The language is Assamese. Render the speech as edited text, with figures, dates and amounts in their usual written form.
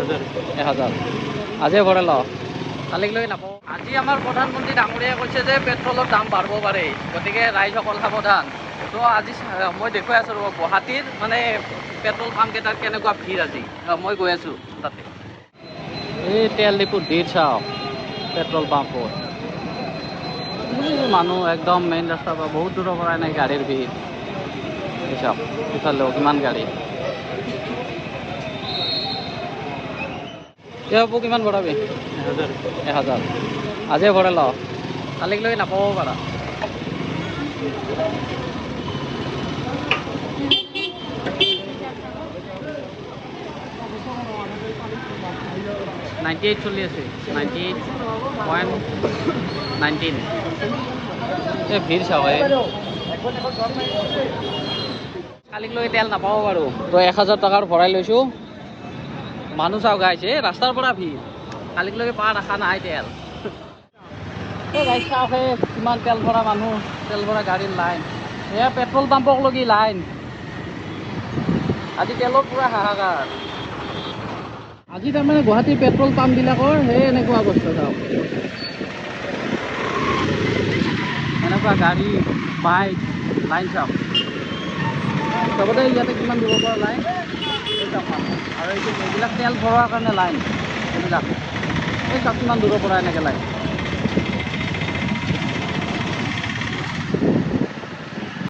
1000 আজিয়ে ভৰাই ল কালিলৈ নাপাওঁ আজি আমাৰ প্ৰধানমন্ত্ৰী ডাঙৰীয়াই কৈছে যে পেট্ৰলৰ দাম বাঢ়িব পাৰে গতিকে ৰাইজসকল সাৱধান তো আজি মই দেখুৱাই আছোঁ ৰ'ব গুৱাহাটীৰ মানে পেট্ৰল পাম্পকেইটাত কেনেকুৱা ভিৰ আজি মই গৈ আছোঁ তাতে এই তেল ডিপুত ভিৰ চাওক পেট্ৰল পাম্পত মানুহ একদম মেইন ৰাস্তাৰ পৰা বহুত দূৰৰ পৰা নাই গাড়ীৰ ভিৰ চাওক ইফালেও কিমান গাড়ী হ'ব কিমান ভৰাবি 1000 আজিয়ে ভৰাই ল কালিলৈ নাপাব পাৰা $98 চলি আছে 98.19 এই ভিৰ চাওক কালিলৈ তেল নাপাব বাৰু তো 1000 টকাৰ ভৰাই লৈছোঁ মানুহ চাওক গাইছে ৰাস্তাৰ পৰা ভিৰ কালিলৈকে পাৰ আশা নাই তেল গাড়ী চাওক কিমান তেল ভৰা মানুহ তেল ভৰা গাড়ীৰ লাইন এয়া পেট্ৰল পাম্পক লগি লাইন আজি তেলৰ পুৰা হাহাকাৰ আজি তাৰমানে গুৱাহাটীৰ পেট্ৰল পাম্পবিলাকৰ সেই এনেকুৱা অৱস্থা চাওক এনেকুৱা গাড়ী বাইক লাইন চাওক চবতে ইয়াতে কিমান দূৰৰ পৰা লাইন আৰু এইবিলাক তেল ভৰোৱাৰ কাৰণে লাইন এইবিলাক এই চাওক কিমান দূৰৰ পৰা এনেকৈ লাইন